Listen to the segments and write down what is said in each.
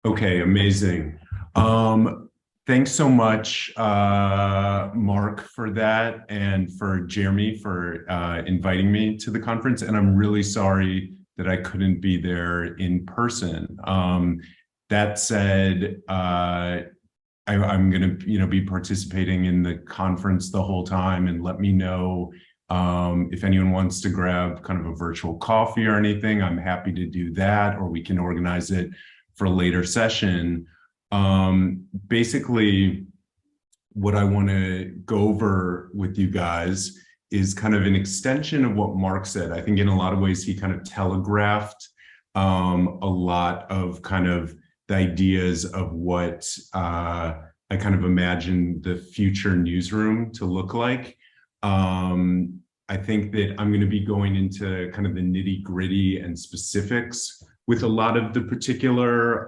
Okay, amazing. Thanks so much, Mark, for that, and for Jeremy for inviting me to the conference. And I'm really sorry that I couldn't be there in person. That said, I'm going to, be participating in the conference the whole time, and let me know if anyone wants to grab kind of a virtual coffee or anything. I'm happy to do that, or we can organize it for a later session. Basically, what I want to go over with you guys is kind of an extension of what Mark said. I think in a lot of ways he kind of telegraphed a lot of kind of the ideas of what I kind of imagine the future newsroom to look like. I think that I'm going to be going into kind of the nitty-gritty and specifics with a lot of the particular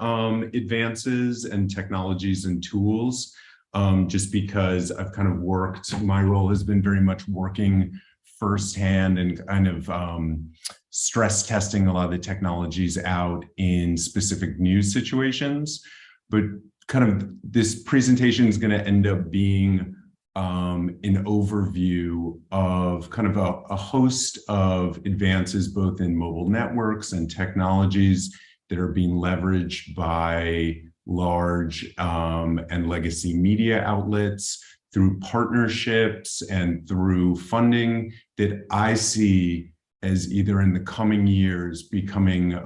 advances and technologies and tools, just because I've kind of my role has been very much working firsthand and kind of stress testing a lot of the technologies out in specific news situations. But kind of this presentation is going to end up being an overview of kind of a host of advances, both in mobile networks and technologies that are being leveraged by large and legacy media outlets through partnerships and through funding that I see as either in the coming years becoming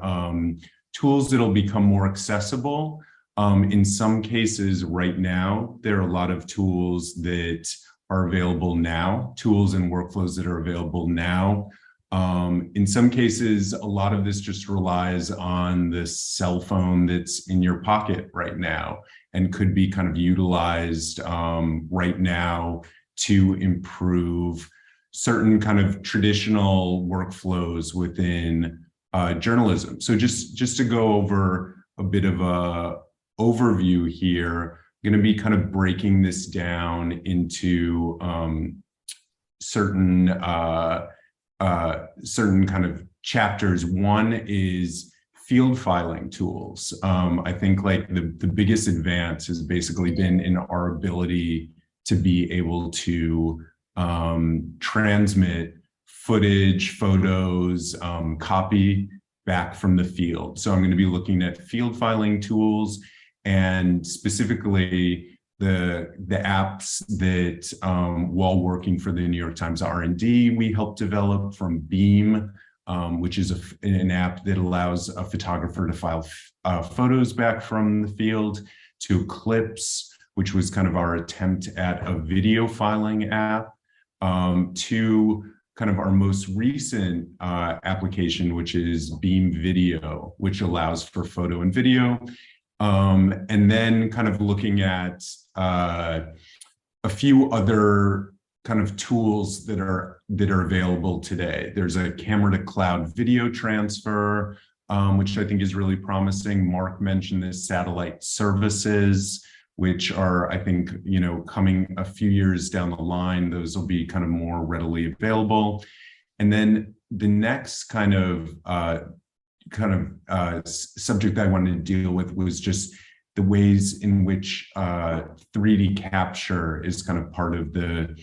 tools that'll become more accessible. In some cases right now, there are a lot of tools that are available now, tools and workflows that are available now. In some cases, a lot of this just relies on the cell phone that's in your pocket right now and could be kind of utilized right now to improve certain kind of traditional workflows within journalism. So just to go over a bit of a overview here, I'm going to be kind of breaking this down into certain kind of chapters. One is field filing tools. I think like the biggest advance has basically been in our ability to be able to transmit footage, photos, copy back from the field. So I'm going to be looking at field filing tools, and specifically the apps that while working for the New York Times R&D, we helped develop, from Beam, which is an app that allows a photographer to file photos back from the field, to Clips, which was kind of our attempt at a video filing app, to kind of our most recent application, which is Beam Video, which allows for photo and video. And then kind of looking at a few other kind of tools that are available today. There's a camera to cloud video transfer, which I think is really promising. Mark mentioned this, satellite services, which are, I think, coming a few years down the line. Those will be kind of more readily available. And then the next kind of subject I wanted to deal with was just the ways in which 3D capture is kind of part of the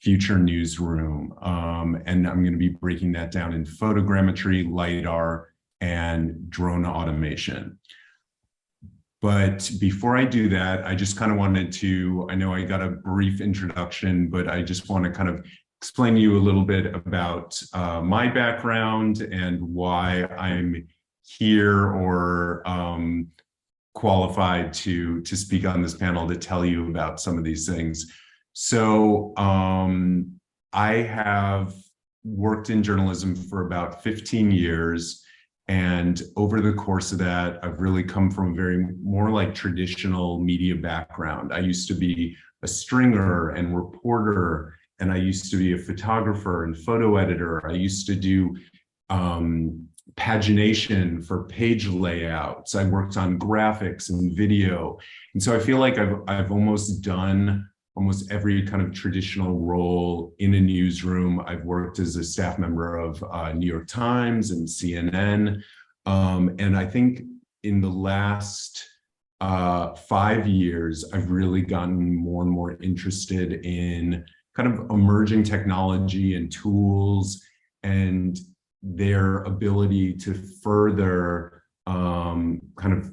future newsroom. And I'm going to be breaking that down in photogrammetry, LiDAR, and drone automation. But before I do that, I just kind of wanted to, I know I got a brief introduction, but I just want to kind of explain to you a little bit about my background and why I'm here or qualified to speak on this panel to tell you about some of these things. So I have worked in journalism for about 15 years. And over the course of that, I've really come from a very more like traditional media background. I used to be a stringer and reporter, and I used to be a photographer and photo editor. I used to do pagination for page layouts. I worked on graphics and video. And so I feel like I've almost done almost every kind of traditional role in a newsroom. I've worked as a staff member of New York Times and CNN. And I think in the last 5 years, I've really gotten more and more interested in kind of emerging technology and tools and their ability to further kind of,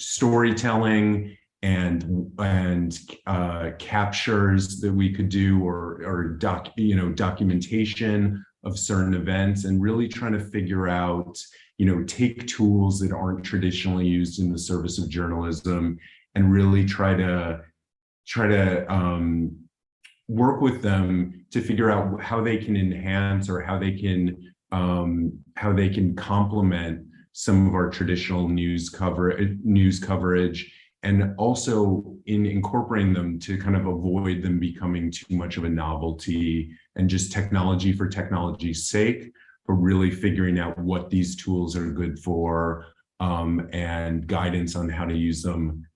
storytelling and captures that we could do, or documentation of certain events, and really trying to figure out, take tools that aren't traditionally used in the service of journalism and really try to work with them to figure out how they can enhance, or how they can complement some of our traditional news coverage, and also in incorporating them to kind of avoid them becoming too much of a novelty and just technology for technology's sake, but really figuring out what these tools are good for, and guidance on how to use them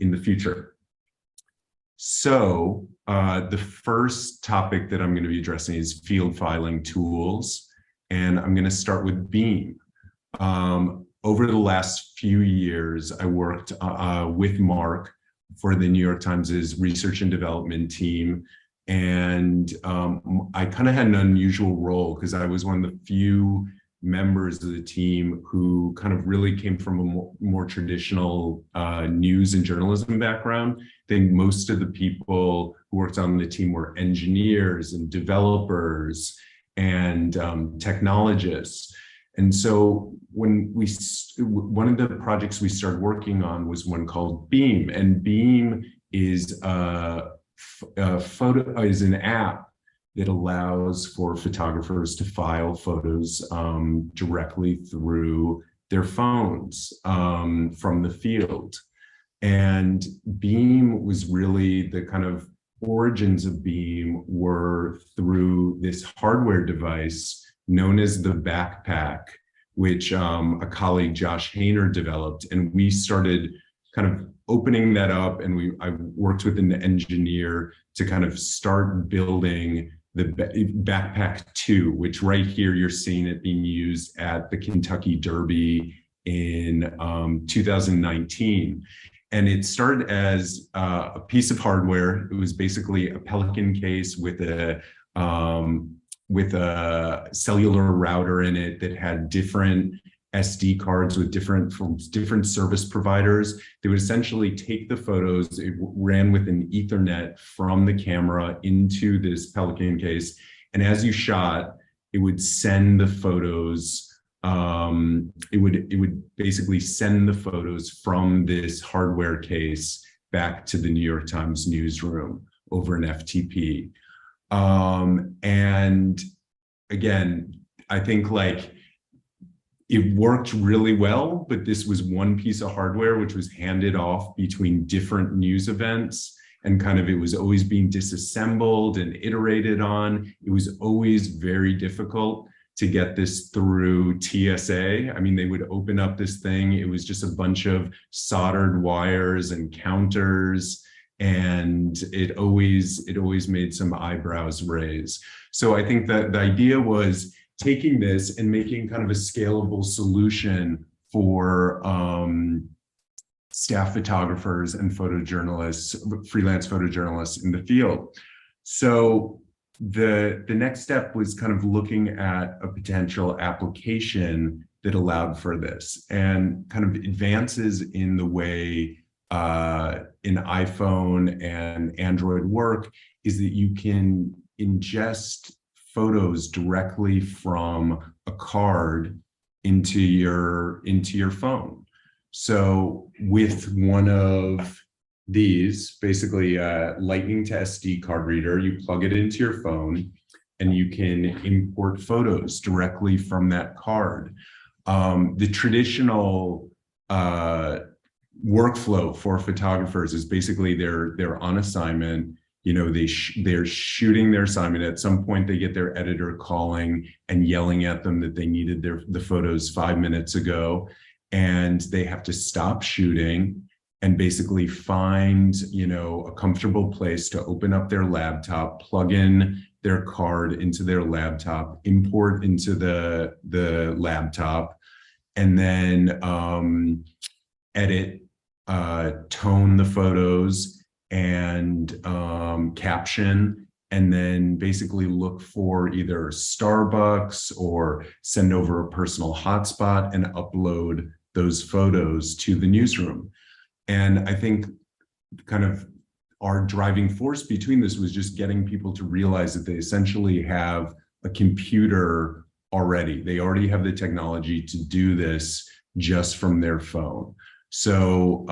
in the future. So the first topic that I'm going to be addressing is field filing tools, and I'm going to start with Beam. Over the last few years, I worked with Mark for the New York Times' research and development team. And I kind of had an unusual role because I was one of the few members of the team who kind of really came from a more traditional news and journalism background. I think most of the people who worked on the team were engineers and developers and technologists. And so when one of the projects we started working on was one called Beam, and Beam is an app that allows for photographers to file photos directly through their phones from the field. And Beam was really the kind of origins of Beam were through this hardware device known as the backpack, which a colleague, Josh Hayner, developed. And we started kind of opening that up, and I worked with an engineer to kind of start building the Backpack 2, which right here you're seeing it being used at the Kentucky Derby in 2019. And it started as a piece of hardware. It was basically a Pelican case with a cellular router in it that had different SD cards with different service providers. They would essentially take the photos. It ran with an Ethernet from the camera into this Pelican case, and as you shot, it would send the photos. It would basically send the photos from this hardware case back to the New York Times newsroom over an FTP. And again, I think it worked really well, but this was one piece of hardware which was handed off between different news events, and it was always being disassembled and iterated on. It was always very difficult to get this through TSA. I mean, they would open up this thing. It was just a bunch of soldered wires and counters, and it always made some eyebrows raise. So I think that the idea was taking this and making kind of a scalable solution for staff photographers and photojournalists, freelance photojournalists in the field. So the next step was kind of looking at a potential application that allowed for this, and kind of advances in the way in iPhone and Android work is that you can ingest photos directly from a card into your phone. So with one of these, basically a Lightning to SD card reader, you plug it into your phone and you can import photos directly from that card. The traditional workflow for photographers is basically they're on assignment. They're shooting their assignment. At some point, they get their editor calling and yelling at them that they needed the photos 5 minutes ago, and they have to stop shooting and basically find a comfortable place to open up their laptop, plug in their card into their laptop, import into the laptop, and then edit, tone the photos, and caption, and then basically look for either Starbucks or send over a personal hotspot and upload those photos to the newsroom. And I think kind of our driving force between this was just getting people to realize that they essentially have a computer already. They already have the technology to do this just from their phone. So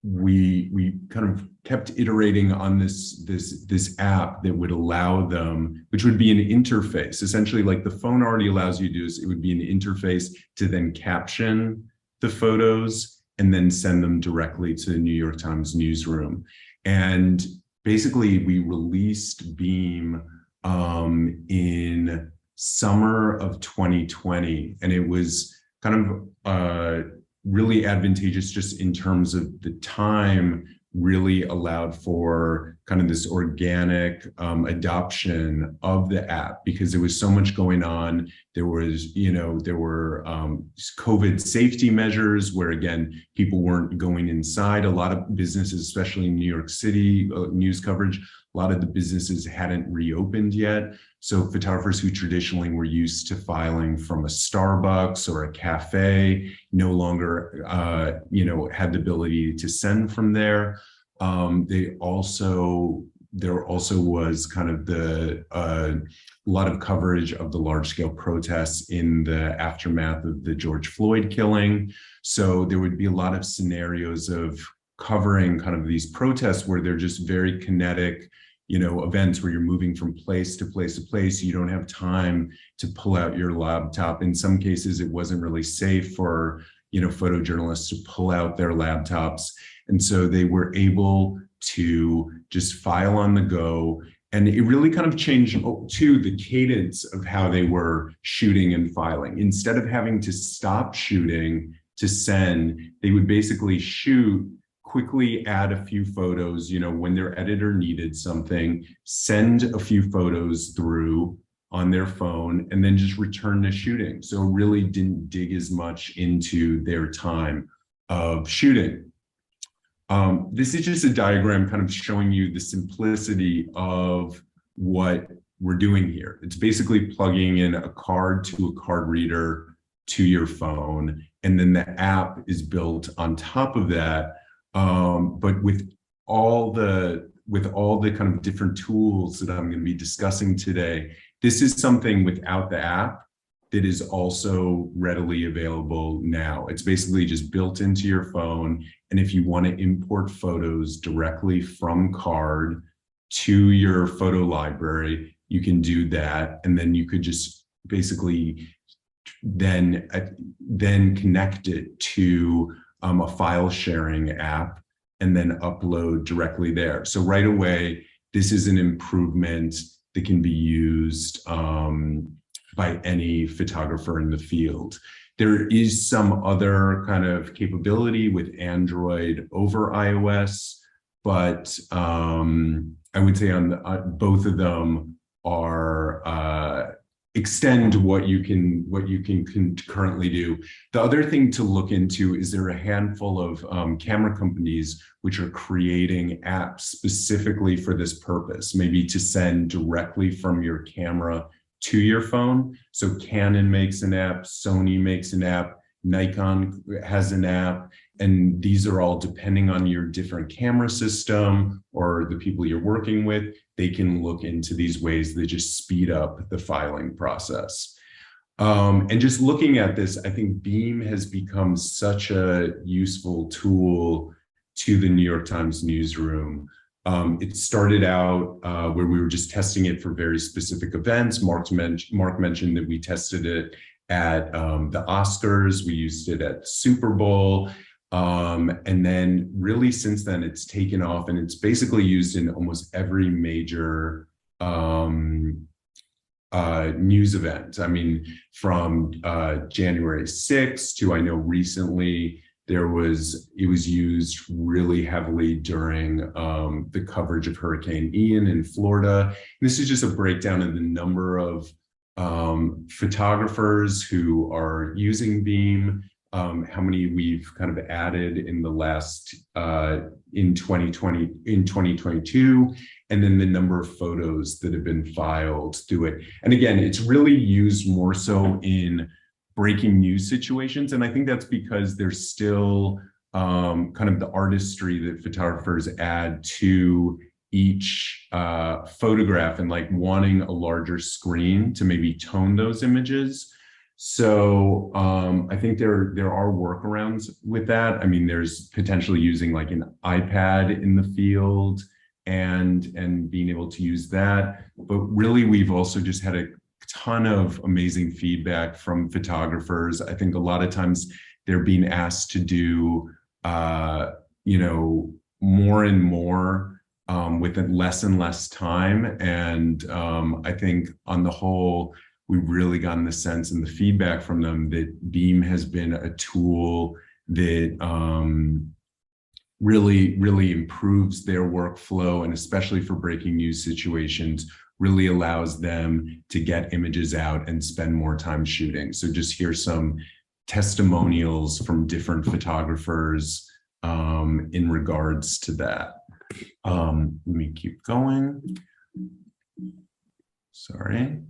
we kind of kept iterating on this app that would allow them, which would be an interface. Essentially, like the phone already allows you to do this, it would be an interface to then caption the photos and then send them directly to the New York Times newsroom. And basically, we released Beam in summer of 2020, and it was kind of really advantageous just in terms of the time really allowed for kind of this organic adoption of the app, because there was so much going on. There was, there were COVID safety measures where, again, people weren't going inside. A lot of businesses, especially in New York City, news coverage, a lot of the businesses hadn't reopened yet. So photographers who traditionally were used to filing from a Starbucks or a cafe no longer, had the ability to send from there. There also was kind of a lot of coverage of the large-scale protests in the aftermath of the George Floyd killing. So there would be a lot of scenarios of covering kind of these protests where they're just very kinetic, events where you're moving from place to place to place. You don't have time to pull out your laptop. In some cases, it wasn't really safe for, photojournalists to pull out their laptops. And so they were able to just file on the go. And it really kind of changed too the cadence of how they were shooting and filing. Instead of having to stop shooting to send, they would basically shoot, quickly add a few photos, when their editor needed something, send a few photos through on their phone, and then just return to shooting. So really didn't dig as much into their time of shooting. This is just a diagram kind of showing you the simplicity of what we're doing here. It's basically plugging in a card to a card reader to your phone, and then the app is built on top of that. But with all the kind of different tools that I'm going to be discussing today, this is something without the app that is also readily available now. It's basically just built into your phone. And if you want to import photos directly from card to your photo library, you can do that. And then you could just basically then connect it to a file sharing app and then upload directly there. So right away, this is an improvement that can be used by any photographer in the field. There is some other kind of capability with Android over iOS, but I would say on both of them are extend what you can currently do. The other thing to look into is there are a handful of camera companies which are creating apps specifically for this purpose, maybe to send directly from your camera to your phone. So Canon makes an app, Sony makes an app, Nikon has an app, and these are all depending on your different camera system or the people you're working with. They can look into these ways that just speed up the filing process. And just looking at this, I think Beam has become such a useful tool to the New York Times newsroom. It started out where we were just testing it for very specific events. Mark mentioned that we tested it at the Oscars. We used it at Super Bowl. And then really since then, it's taken off, and it's basically used in almost every major news event. I mean, from January 6th to, I know recently, it was used really heavily during the coverage of Hurricane Ian in Florida. And this is just a breakdown of the number of photographers who are using Beam, how many we've kind of added in the last in 2022, and then the number of photos that have been filed through it. And again, it's really used more so in breaking news situations, and I think that's because there's still kind of the artistry that photographers add to each photograph, and like wanting a larger screen to maybe tone those images. So I think there are workarounds with that. I mean, there's potentially using like an iPad in the field and being able to use that. But really, we've also just had a ton of amazing feedback from photographers. I think a lot of times they're being asked to do, you know, more and more with less and less time. And I think on the whole, we've really gotten the sense and the feedback from them that Beam has been a tool that really improves their workflow, and especially for breaking news situations, really allows them to get images out and spend more time shooting. So just here's some testimonials from different photographers in regards to that. Let me keep going. Sorry.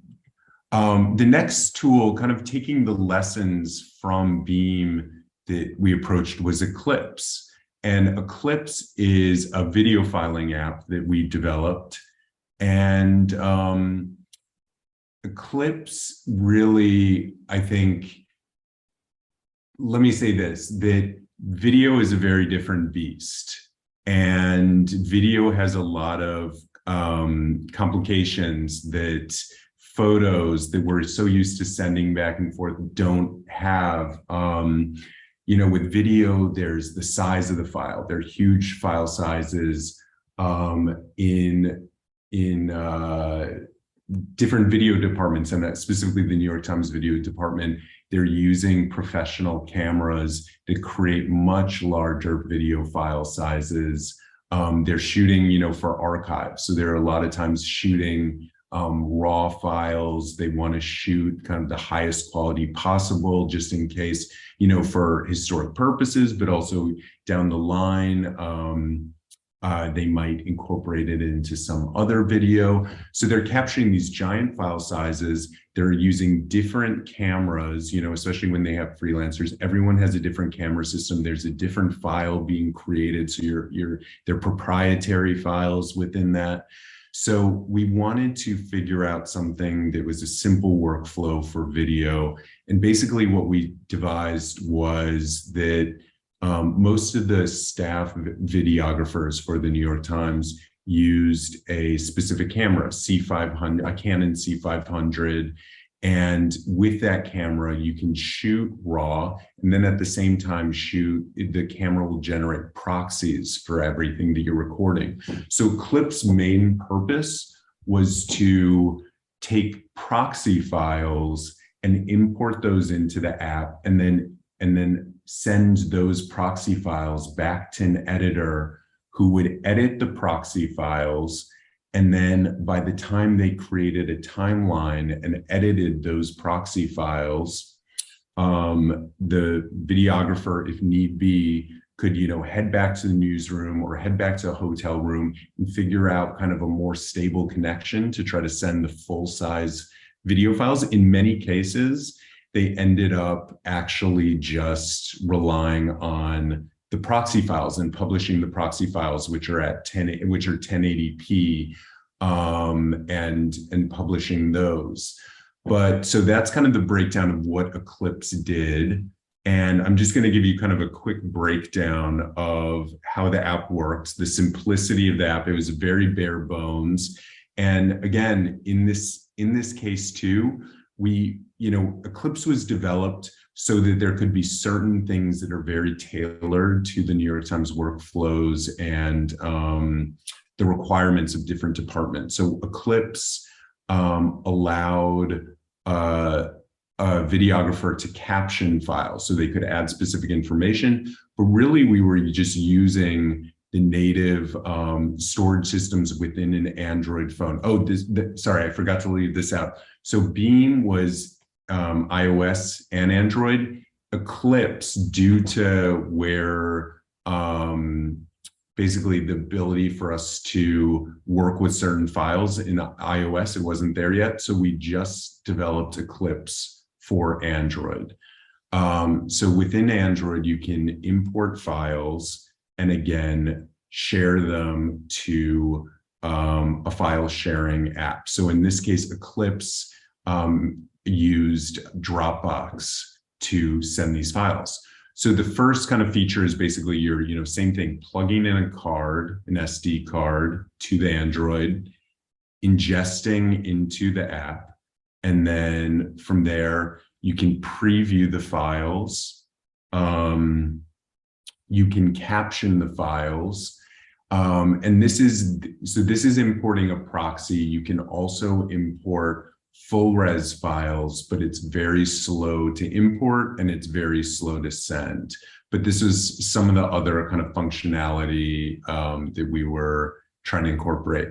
The next tool, kind of taking the lessons from Beam that we approached, was Eclipse. And Eclipse is a video filing app that we developed. And Eclipse really, I think, let me say this, that video is a very different beast. And video has a lot of complications that photos that we're so used to sending back and forth don't have. You know, with video, there's the size of the file. There are huge file sizes in different video departments, and that specifically the New York Times video department. They're using professional cameras to create much larger video file sizes. They're shooting, you know, for archives. So they're a lot of times shooting raw files. They want to shoot kind of the highest quality possible, just in case, you know, for historic purposes, but also down the line, they might incorporate it into some other video. So they're capturing these giant file sizes. They're using different cameras, you know, especially when they have freelancers. Everyone has a different camera system. There's a different file being created. So they're proprietary files within that. So we wanted to figure out something that was a simple workflow for video. And basically what we devised was that most of the staff videographers for the New York Times used a specific camera, C500, a Canon C500. And with that camera, you can shoot raw, and then at the same time the camera will generate proxies for everything that you're recording. So Eclipse's main purpose was to take proxy files and import those into the app, and then send those proxy files back to an editor who would edit the proxy files. And then by the time they created a timeline and edited those proxy files, the videographer, if need be, could, you know, head back to the newsroom or head back to a hotel room and figure out kind of a more stable connection to try to send the full size video files. In many cases, they ended up actually just relying on the proxy files and publishing the proxy files, which are 1080p, and publishing those. But so that's kind of the breakdown of what Eclipse did. And I'm just going to give you kind of a quick breakdown of how the app works, the simplicity of the app. It was very bare bones. And again, in this case too, Eclipse was developed so that there could be certain things that are very tailored to the New York Times workflows and the requirements of different departments. So Eclipse allowed a videographer to caption files so they could add specific information, but really we were just using the native storage systems within an Android phone. Oh, sorry, I forgot to leave this out. So Beam was iOS and Android. Eclipse, due to where basically the ability for us to work with certain files in iOS, it wasn't there yet. So we just developed Eclipse for Android. So within Android, you can import files and again, share them to a file sharing app. So in this case, Eclipse used Dropbox to send these files. So the first kind of feature is basically your, same thing, plugging in a card, an SD card to the Android, ingesting into the app. And then from there, you can preview the files. You can caption the files. And this is importing a proxy. You can also import full res files, but it's very slow to import and it's very slow to send. But this is some of the other kind of functionality that we were trying to incorporate.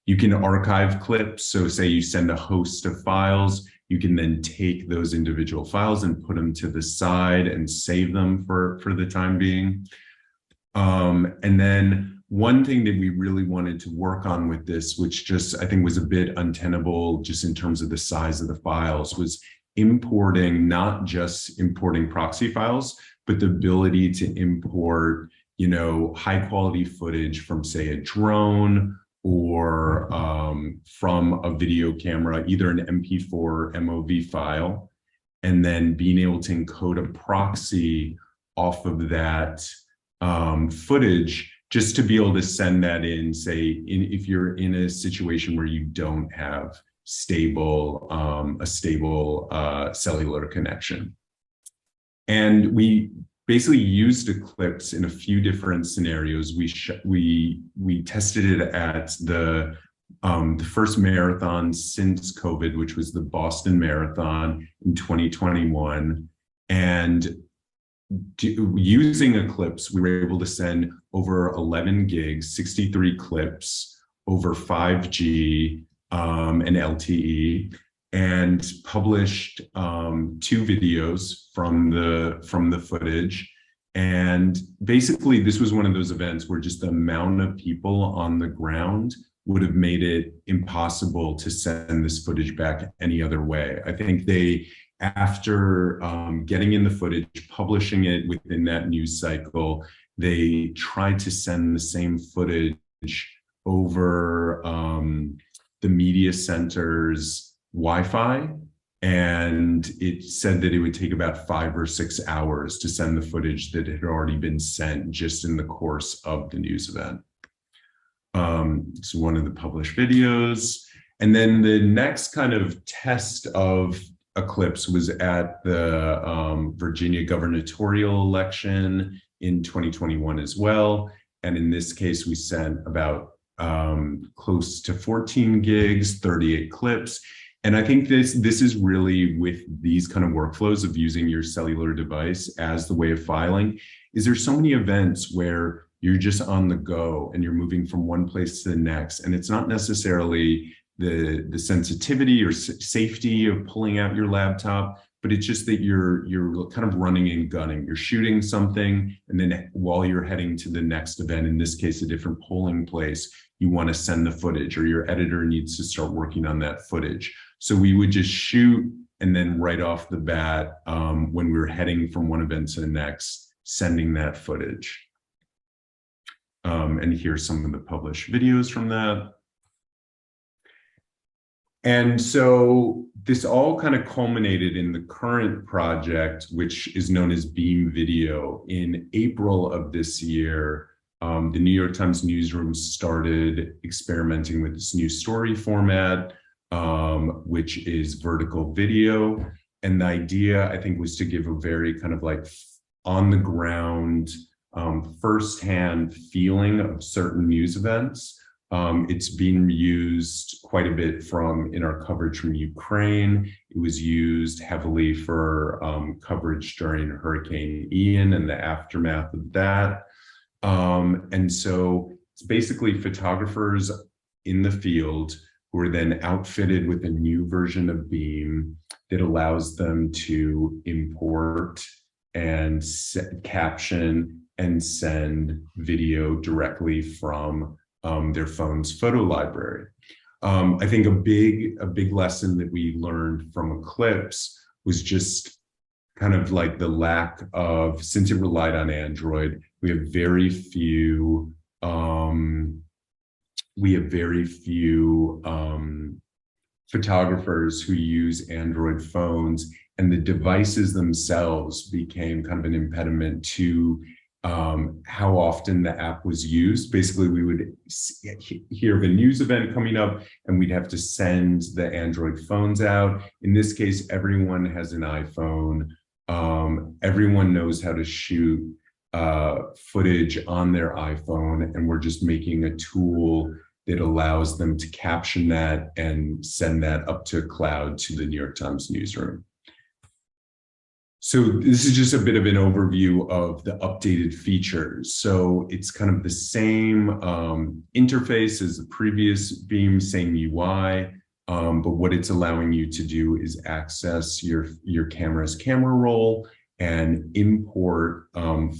You can archive clips. So say you send a host of files, you can then take those individual files and put them to the side and save them for the time being. And then one thing that we really wanted to work on with this, which just I think was a bit untenable just in terms of the size of the files, was importing, not just importing proxy files, but the ability to import, high quality footage from, say, a drone or from a video camera, either an MP4 or MOV file, and then being able to encode a proxy off of that footage, just to be able to send that in, say, if you're in a situation where you don't have a stable cellular connection. And we basically used Eclipse in a few different scenarios. We tested it at the first marathon since COVID, which was the Boston Marathon in 2021. And using Eclipse, we were able to send over 11 gigs, 63 clips over 5G and LTE, and published 2 videos from the footage. And basically, this was one of those events where just the amount of people on the ground would have made it impossible to send this footage back any other way. I think after getting in the footage, publishing it within that news cycle, they tried to send the same footage over the media center's Wi-Fi, and it said that it would take about 5 or 6 hours to send the footage that had already been sent just in the course of the news event. It's one of the published videos. And then the next kind of test of Eclipse was at the Virginia gubernatorial election in 2021 as well. And in this case, we sent about close to 14 gigs, 38 clips. And I think this is really, with these kind of workflows of using your cellular device as the way of filing, is there's so many events where you're just on the go and you're moving from one place to the next. And it's not necessarily the sensitivity or safety of pulling out your laptop, but it's just that you're kind of running and gunning. You're shooting something, and then while you're heading to the next event, in this case, a different polling place, you want to send the footage, or your editor needs to start working on that footage. So we would just shoot, and then right off the bat, when we were heading from one event to the next, sending that footage. And here's some of the published videos from that. And so this all kind of culminated in the current project, which is known as Beam Video. In April of this year, the New York Times Newsroom started experimenting with this new story format, which is vertical video. And the idea, I think, was to give a very kind of like on the ground, firsthand feeling of certain news events. It's been used quite a bit in our coverage from Ukraine. It was used heavily for coverage during Hurricane Ian and the aftermath of that. And so it's basically photographers in the field who are then outfitted with a new version of Beam that allows them to import and caption and send video directly from their phone's photo library. I think a big lesson that we learned from Eclipse was just kind of like the lack of, since it relied on Android, we have very few photographers who use Android phones, and the devices themselves became kind of an impediment to how often the app was used. Basically, we would hear of a news event coming up and we'd have to send the Android phones out. In this case, everyone has an iPhone. Everyone knows how to shoot footage on their iPhone, and we're just making a tool that allows them to caption that and send that up to cloud to the New York Times newsroom. So this is just a bit of an overview of the updated features. So it's kind of the same interface as the previous Beam, same UI, but what it's allowing you to do is access your camera's camera roll and import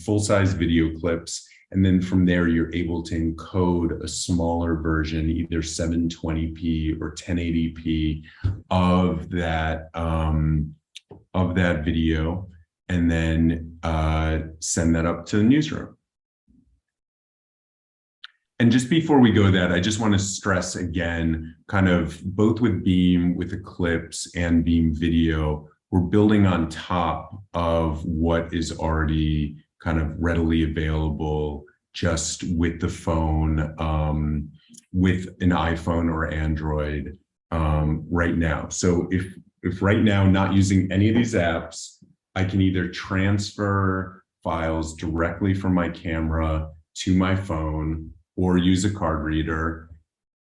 full-size video clips. And then from there, you're able to encode a smaller version, either 720p or 1080p of that video, and then send that up to the newsroom. And just before we go that, I just want to stress again, kind of both with Beam, with Eclipse and Beam Video, we're building on top of what is already kind of readily available just with the phone, with an iPhone or Android right now. So if right now not using any of these apps, I can either transfer files directly from my camera to my phone or use a card reader,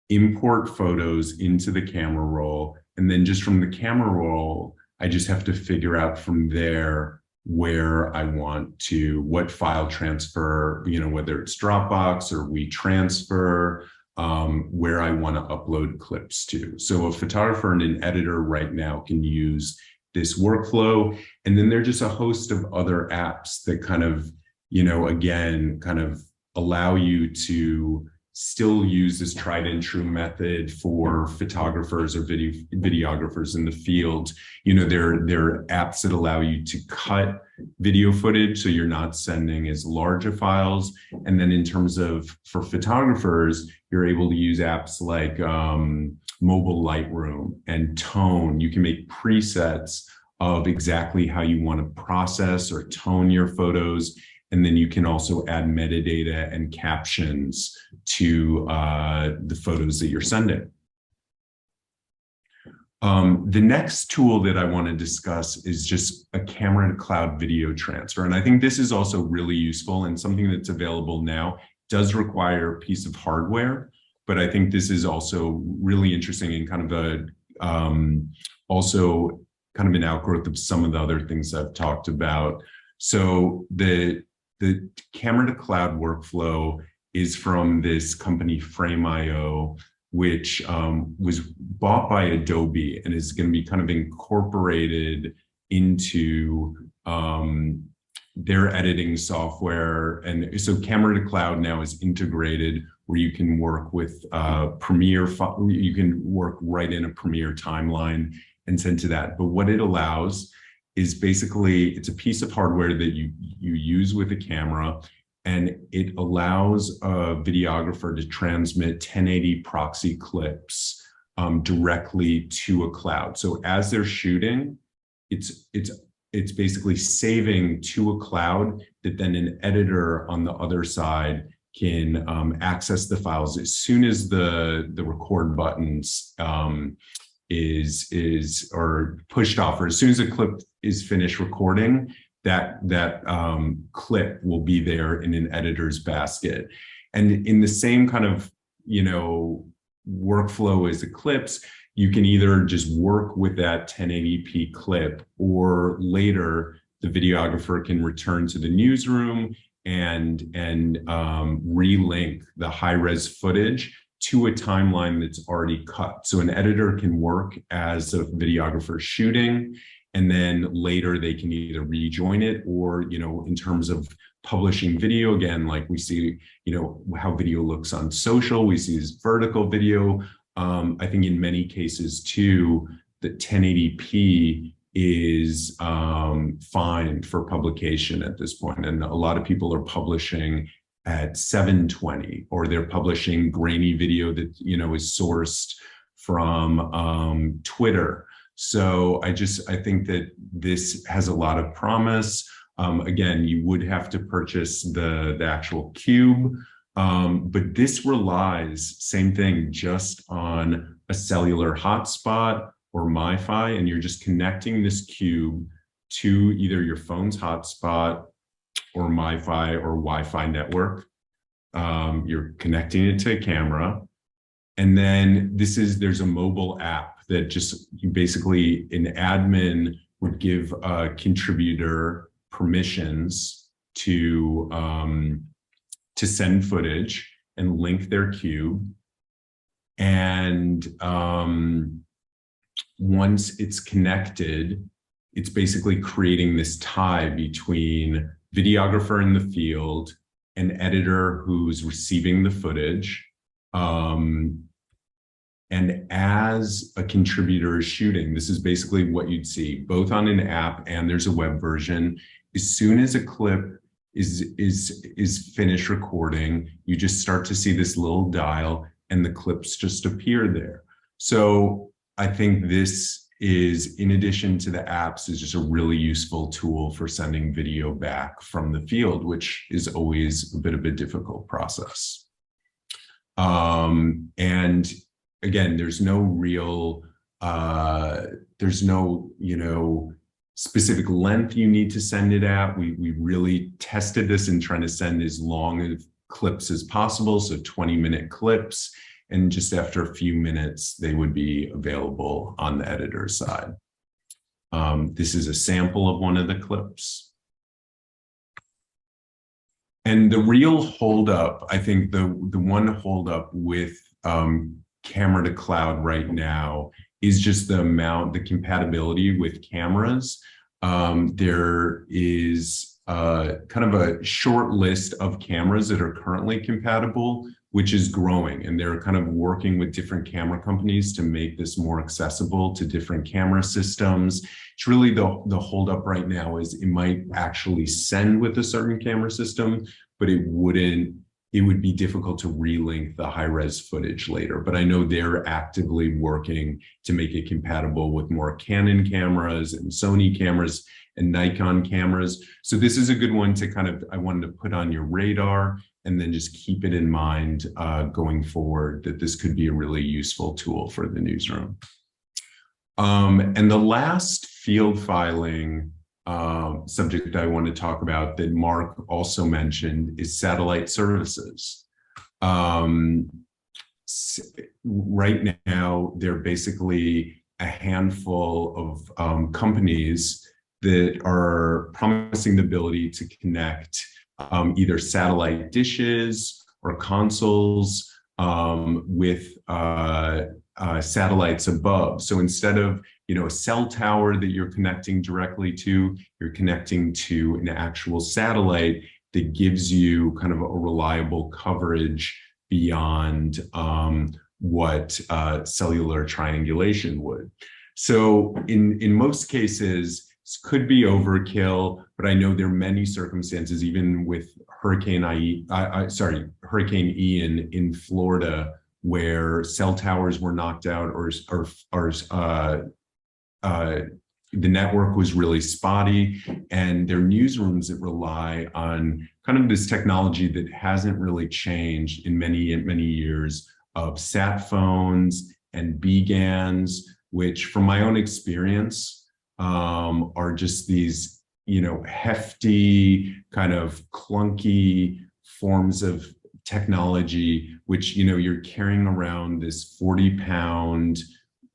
import photos into the camera roll, and then just from the camera roll, I just have to figure out from there where I want to, what file transfer, whether it's Dropbox or WeTransfer, where I want to upload clips to. So a photographer and an editor right now can use this workflow. And then there's just a host of other apps that kind of, again, kind of allow you to still use this tried and true method for photographers or videographers in the field. There are apps that allow you to cut video footage, so you're not sending as large of files. And then in terms of, for photographers, you're able to use apps like Mobile Lightroom and Tone. You can make presets of exactly how you want to process or tone your photos. And then you can also add metadata and captions to the photos that you're sending. The next tool that I want to discuss is just a camera to cloud video transfer. And I think this is also really useful and something that's available now. It does require a piece of hardware, but I think this is also really interesting and kind of also kind of an outgrowth of some of the other things I've talked about. So the camera to cloud workflow is from this company Frame.io, which was bought by Adobe and is going to be kind of incorporated into their editing software. And so camera to cloud now is integrated where you can work with Premiere, you can work right in a Premiere timeline and send to that. But what it allows is basically, it's a piece of hardware that you use with a camera, and it allows a videographer to transmit 1080 proxy clips directly to a cloud. So as they're shooting, it's basically saving to a cloud that then an editor on the other side can access the files as soon as the record buttons or pushed off, or as soon as a clip is finished recording, that clip will be there in an editor's basket. And in the same kind of workflow as Eclipse, you can either just work with that 1080p clip, or later the videographer can return to the newsroom and relink the high-res footage to a timeline that's already cut. So an editor can work as a videographer shooting, and then later they can either rejoin it, or, in terms of publishing video, again, like we see, how video looks on social, we see this vertical video. I think in many cases too, the 1080p is fine for publication at this point. And a lot of people are publishing at 720, or they're publishing grainy video that, is sourced from Twitter. So I think that this has a lot of promise. Again, you would have to purchase the actual cube, but this relies, same thing, just on a cellular hotspot or Wi-Fi, and you're just connecting this cube to either your phone's hotspot or Wi-Fi or Wi-Fi network. You're connecting it to a camera, and then there's a mobile app that you basically, an admin would give a contributor permissions to send footage and link their cube. And once it's connected, it's basically creating this tie between videographer in the field and editor who's receiving the footage. And as a contributor is shooting, this is basically what you'd see both on an app and there's a web version. As soon as a clip is finished recording, you just start to see this little dial and the clips just appear there. So I think this is, in addition to the apps, is just a really useful tool for sending video back from the field, which is always a bit of a difficult process. And again, there's no real, specific length you need to send it at. We really tested this in trying to send as long of clips as possible, so 20-minute clips, and just after a few minutes, they would be available on the editor's side. This is a sample of one of the clips. And the real holdup, I think the one holdup with camera to cloud right now is just the compatibility with cameras. There is kind of a short list of cameras that are currently compatible, which is growing, and they're kind of working with different camera companies to make this more accessible to different camera systems. It's really the holdup right now is it might actually send with a certain camera system, but it would be difficult to relink the high-res footage later. But I know they're actively working to make it compatible with more Canon cameras and Sony cameras and Nikon cameras. So this is a good one to I wanted to put on your radar, and then just keep it in mind going forward that this could be a really useful tool for the newsroom. And the last field filing subject I want to talk about that Mark also mentioned is satellite services. Right now, there are basically a handful of companies that are promising the ability to connect either satellite dishes or consoles with satellites above. So instead of a cell tower that you're connecting directly to, you're connecting to an actual satellite that gives you kind of a reliable coverage beyond what cellular triangulation would. So in most cases, this could be overkill, but I know there are many circumstances, even with Hurricane Ian in Florida, where cell towers were knocked out, or the network was really spotty, and there are newsrooms that rely on kind of this technology that hasn't really changed in many years of sat phones and BGANs, which from my own experience are just these, hefty, kind of clunky forms of technology, which, you're carrying around this 40-pound,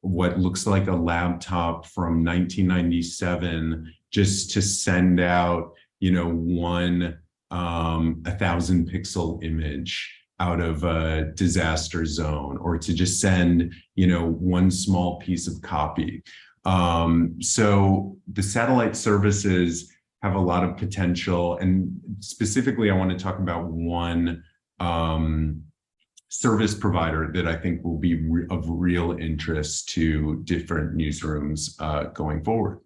what looks like a laptop from 1997, just to send out, one 1,000-pixel image out of a disaster zone, or to just send, one small piece of copy. So the satellite services have a lot of potential, and specifically, I want to talk about one service provider that I think will be of real interest to different newsrooms going forward.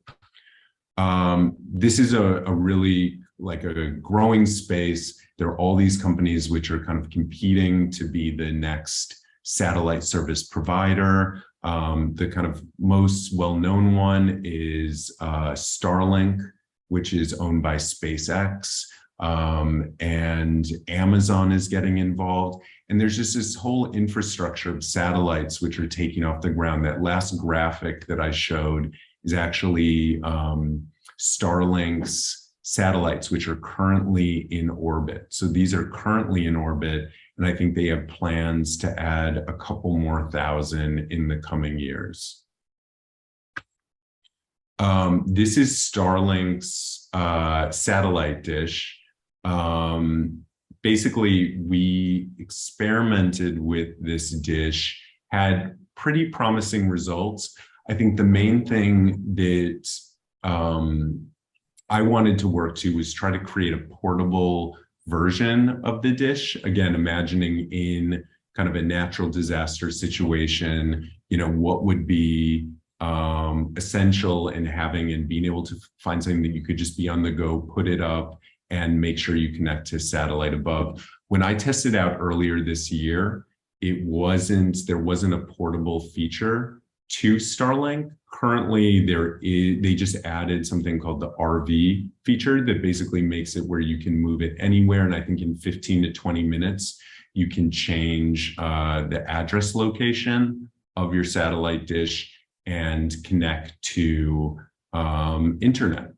This is a really like a growing space. There are all these companies which are kind of competing to be the next satellite service provider. The kind of most well-known one is Starlink, which is owned by SpaceX, and Amazon is getting involved. And there's just this whole infrastructure of satellites which are taking off the ground. That last graphic that I showed is actually Starlink's satellites, which are currently in orbit. So these are currently in orbit, and I think they have plans to add a couple more thousand in the coming years. This is Starlink's satellite dish. Basically, we experimented with this dish, had pretty promising results. I think the main thing that I wanted to work to was try to create a portable version of the dish. Again, imagining in kind of a natural disaster situation, you know, what would be essential in having and being able to find something that you could just be on the go, put it up, and make sure you connect to satellite above. When I tested out earlier this year, there wasn't a portable feature to Starlink. Currently, they just added something called the RV feature that basically makes it where you can move it anywhere. And I think in 15 to 20 minutes, you can change the address location of your satellite dish and connect to internet.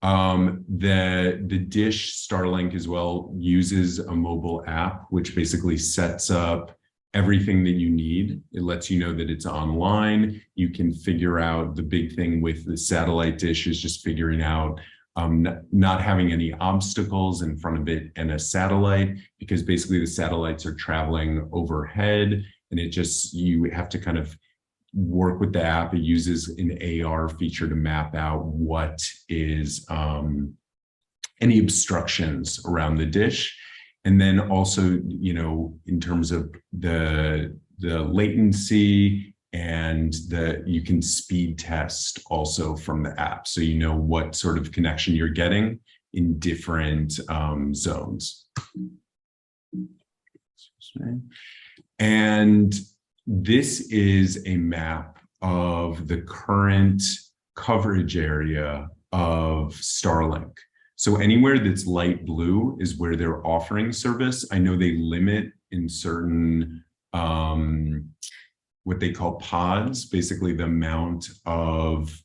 The dish Starlink as well uses a mobile app, which basically sets up everything that you need. It lets you know that it's online. You can figure out, the big thing with the satellite dish is just figuring out not having any obstacles in front of it and a satellite, because basically the satellites are traveling overhead, and you have to kind of work with the app. It uses an AR feature to map out what is any obstructions around the dish. And then also, you know, in terms of the latency, and you can speed test also from the app. So you know what sort of connection you're getting in different zones. And this is a map of the current coverage area of Starlink. So anywhere that's light blue is where they're offering service. I know they limit in certain, what they call pods, basically the amount of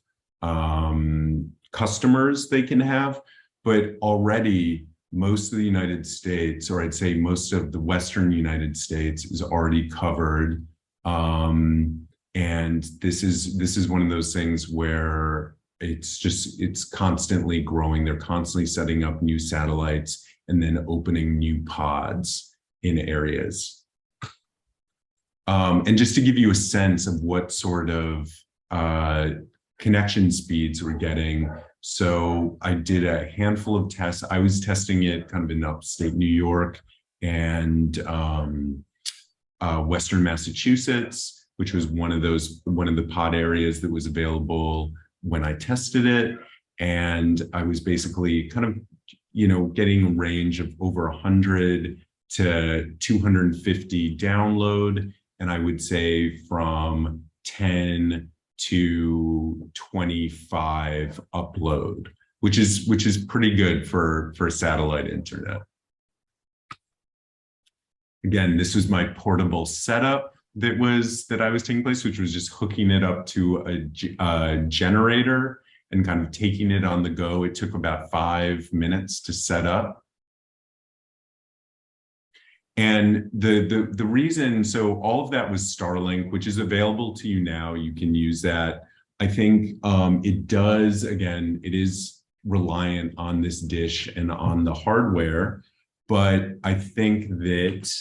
customers they can have. But already most of the United States, or I'd say most of the Western United States, is already covered. And this is one of those things where it's constantly growing. They're constantly setting up new satellites and then opening new pods in areas. And just to give you a sense of what sort of connection speeds we're getting. So I did a handful of tests. I was testing it kind of in upstate New York and Western Massachusetts, which was one of the pod areas that was available when I tested it. And I was basically kind of, you know, getting a range of over 100 to 250 download. And I would say from 10 to 25 upload, which is pretty good for satellite internet. Again, this was my portable setup that I was taking place, which was just hooking it up to a generator and kind of taking it on the go. It took about 5 minutes to set up. And the reason, so all of that was Starlink, which is available to you now. You can use that. I think it does, again, it is reliant on this dish and on the hardware, but I think that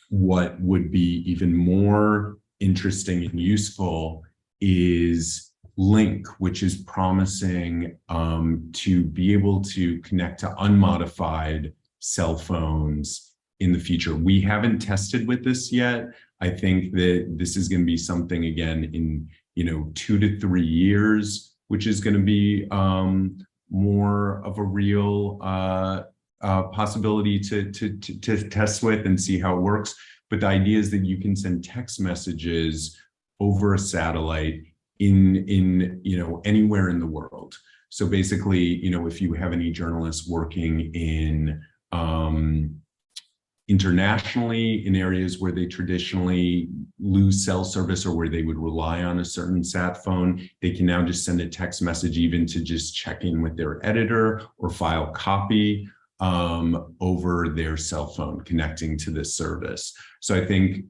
what would be even more interesting and useful is Link, which is promising to be able to connect to unmodified cell phones in the future. We haven't tested with this yet. I think that this is going to be something, again, in 2 to 3 years, which is going to be more of a real possibility to test with and see how it works. But the idea is that you can send text messages over a satellite in anywhere in the world. So basically, if you have any journalists working in internationally in areas where they traditionally lose cell service or where they would rely on a certain sat phone, they can now just send a text message even to just check in with their editor or file copy over their cell phone connecting to this service. So I think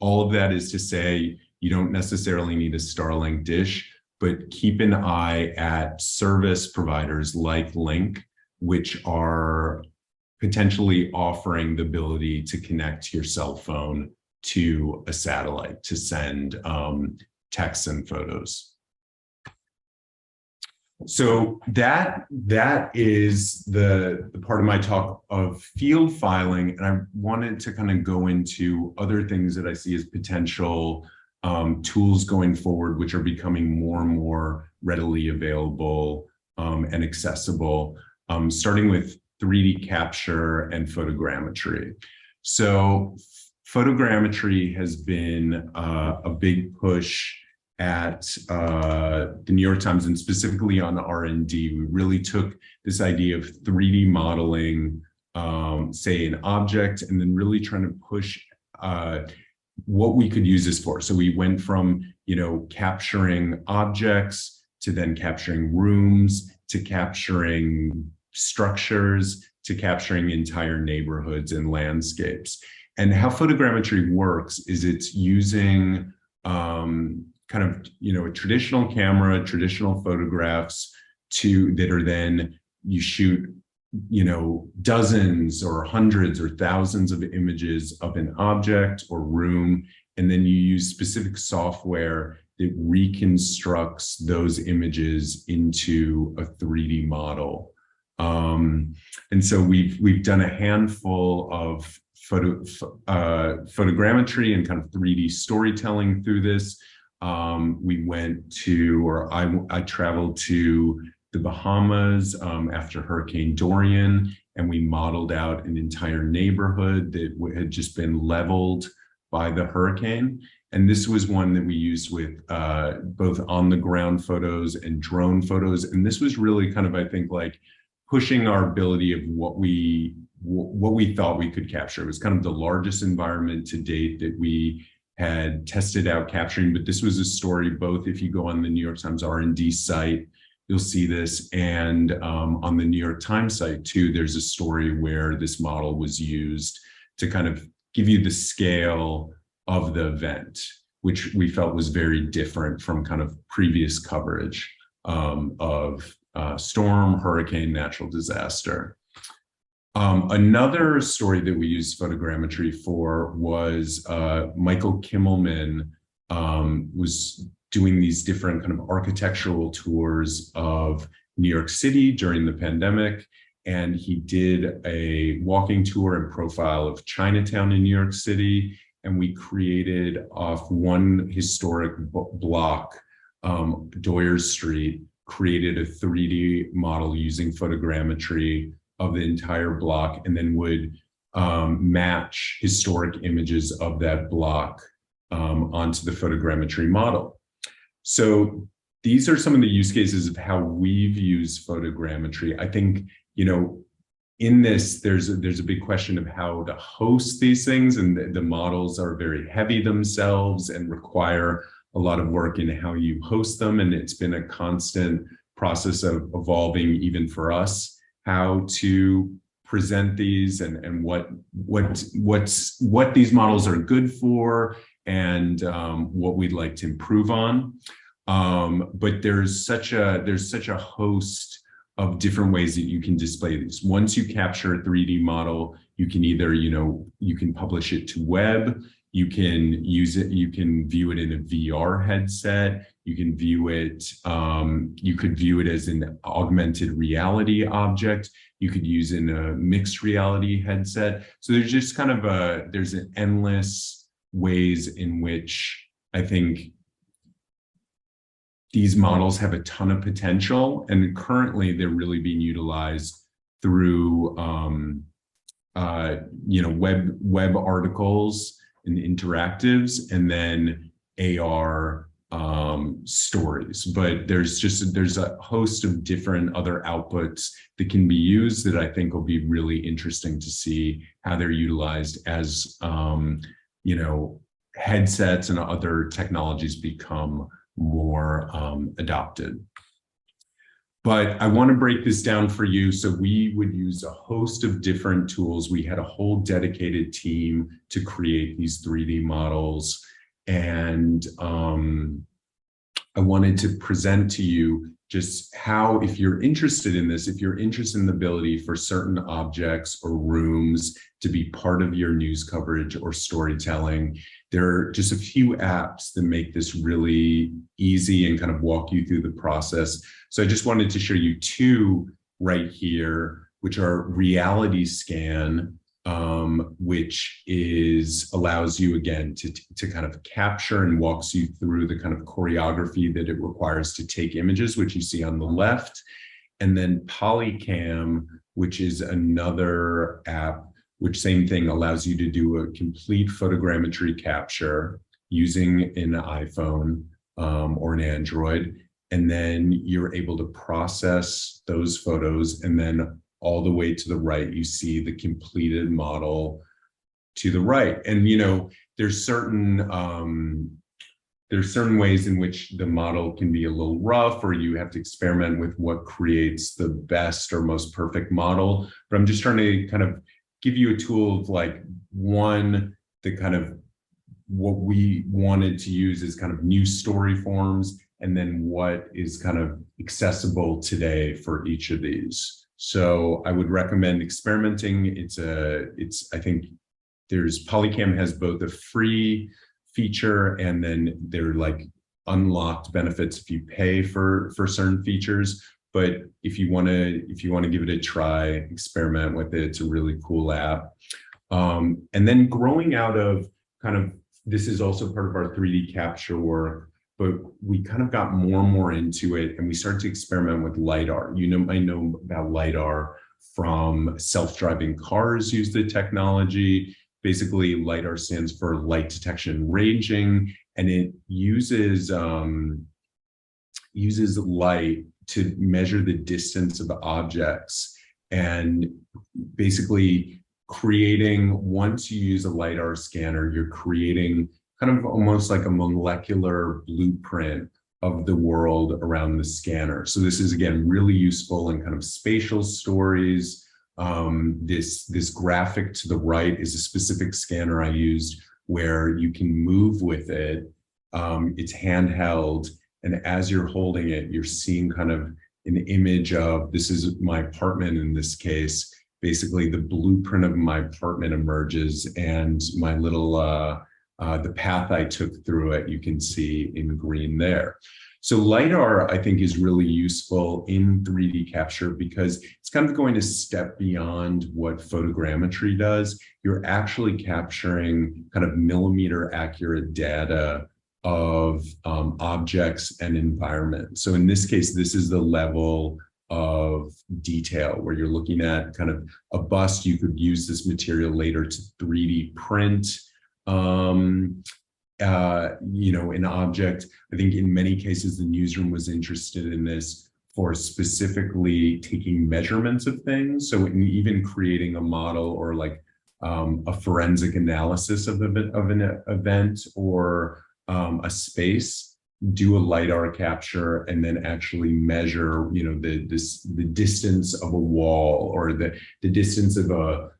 all of that is to say, you don't necessarily need a Starlink dish, but keep an eye at service providers like Link, which are potentially offering the ability to connect your cell phone to a satellite to send texts and photos. So that is the part of my talk of field filing, and I wanted to kind of go into other things that I see as potential tools going forward, which are becoming more and more readily available and accessible, starting with 3D capture and photogrammetry. So photogrammetry has been a big push at the New York Times, and specifically on R&D. We really took this idea of 3D modeling, say an object, and then really trying to push what we could use this for. So we went from, capturing objects to then capturing rooms, to capturing structures, to capturing entire neighborhoods and landscapes. And how photogrammetry works is it's using kind of, a traditional camera, traditional photographs that are then you shoot, dozens or hundreds or thousands of images of an object or room, and then you use specific software that reconstructs those images into a 3D model. And so we've done a handful of photogrammetry and kind of 3D storytelling through this. I traveled to the Bahamas after Hurricane Dorian, and we modeled out an entire neighborhood that had just been leveled by the hurricane. And this was one that we used with both on the ground photos and drone photos. And this was really kind of, I think, like pushing our ability of what we thought we could capture. It was kind of the largest environment to date that we had tested out capturing, but this was a story, both if you go on the New York Times R&D site, you'll see this, and on the New York Times site too, there's a story where this model was used to kind of give you the scale of the event, which we felt was very different from kind of previous coverage of storm, hurricane, natural disaster. Another story that we used photogrammetry for was Michael Kimmelman was doing these different kind of architectural tours of New York City during the pandemic. And he did a walking tour and profile of Chinatown in New York City. And we created off one historic block, Doyer Street, created a 3D model using photogrammetry of the entire block, and then would match historic images of that block onto the photogrammetry model. So these are some of the use cases of how we've used photogrammetry. I think, in this, there's a big question of how to host these things, and the models are very heavy themselves and require a lot of work in how you host them. And it's been a constant process of evolving, even for us, how to present these and what these models are good for, and what we'd like to improve on. But there's such a host of different ways that you can display these. Once you capture a 3D model, you can either, you can publish it to web, You can use it, you can view it in a VR headset. You can view it, you could view it as an augmented reality object. You could use in a mixed reality headset. So there's just kind of there's an endless ways in which I think these models have a ton of potential, and currently they're really being utilized through web articles and interactives, and then AR stories. But there's a host of different other outputs that can be used that I think will be really interesting to see how they're utilized as headsets and other technologies become more adopted. But I want to break this down for you. So we would use a host of different tools. We had a whole dedicated team to create these 3D models. And I wanted to present to you just how, if you're interested in this, if you're interested in the ability for certain objects or rooms to be part of your news coverage or storytelling, there are just a few apps that make this really easy and kind of walk you through the process. So I just wanted to show you two right here, which are Reality Scan, which allows you again to kind of capture and walks you through the kind of choreography that it requires to take images, which you see on the left. And then Polycam, which is another app, which same thing allows you to do a complete photogrammetry capture using an iPhone or an Android. And then you're able to process those photos, and then all the way to the right, you see the completed model to the right. And there's certain ways in which the model can be a little rough, or you have to experiment with what creates the best or most perfect model. But I'm just trying to kind of give you a tool of like the kind of what we wanted to use is kind of new story forms, and then what is kind of accessible today for each of these. So I would recommend experimenting. I think Polycam has both a free feature, and then they're like unlocked benefits if you pay for certain features. But if you want to give it a try, experiment with it. It's a really cool app. And then growing out of this is also part of our 3D capture work, but we kind of got more and more into it, and we started to experiment with LiDAR. I know about LiDAR from self-driving cars use the technology. Basically, LiDAR stands for light detection ranging, and it uses light to measure the distance of objects, and basically once you use a LiDAR scanner, you're creating kind of almost like a molecular blueprint of the world around the scanner. So this is, again, really useful in kind of spatial stories. This graphic to the right is a specific scanner I used where you can move with it. It's handheld, and as you're holding it, you're seeing kind of an image of, this is my apartment in this case. Basically, the blueprint of my apartment emerges, and my little the path I took through it, you can see in green there. So LiDAR, I think, is really useful in 3D capture because it's kind of going to step beyond what photogrammetry does. You're actually capturing kind of millimeter accurate data of objects and environment. So in this case, this is the level of detail where you're looking at kind of a bust. You could use this material later to 3D print an object. I think in many cases, the newsroom was interested in this for specifically taking measurements of things. So even creating a model or like a forensic analysis of an event or a space, do a LiDAR capture, and then actually measure, the distance of a wall or the distance of a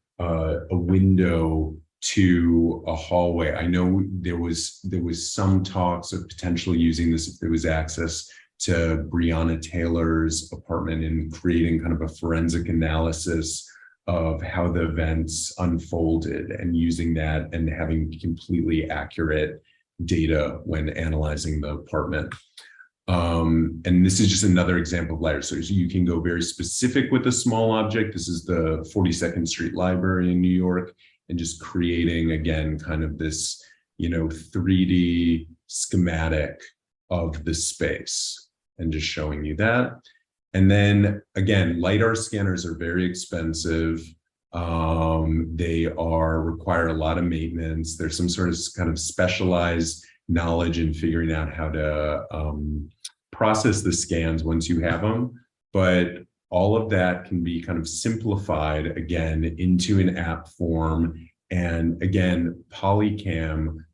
window to a hallway. I know there was some talks of potentially using this if there was access to Breonna Taylor's apartment and creating kind of a forensic analysis of how the events unfolded and using that and having completely accurate data when analyzing the apartment. And this is just another example of LiDAR. So you can go very specific with a small object. This is the 42nd Street Library in New York, and just creating, again, kind of this, 3D schematic of the space and just showing you that. And then again, LiDAR scanners are very expensive. They require a lot of maintenance. There's some sort of kind of specialized knowledge in figuring out how to process the scans once you have them. But all of that can be kind of simplified again into an app form. And again, Polycam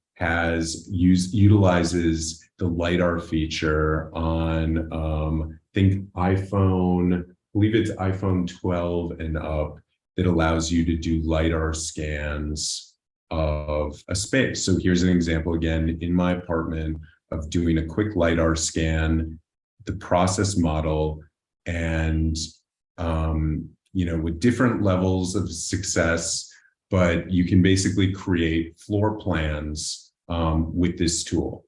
utilizes the LiDAR feature on I think iPhone, I believe it's iPhone 12 and up, that allows you to do LiDAR scans of a space. So here's an example again in my apartment of doing a quick LiDAR scan, the process model, and with different levels of success, but you can basically create floor plans with this tool.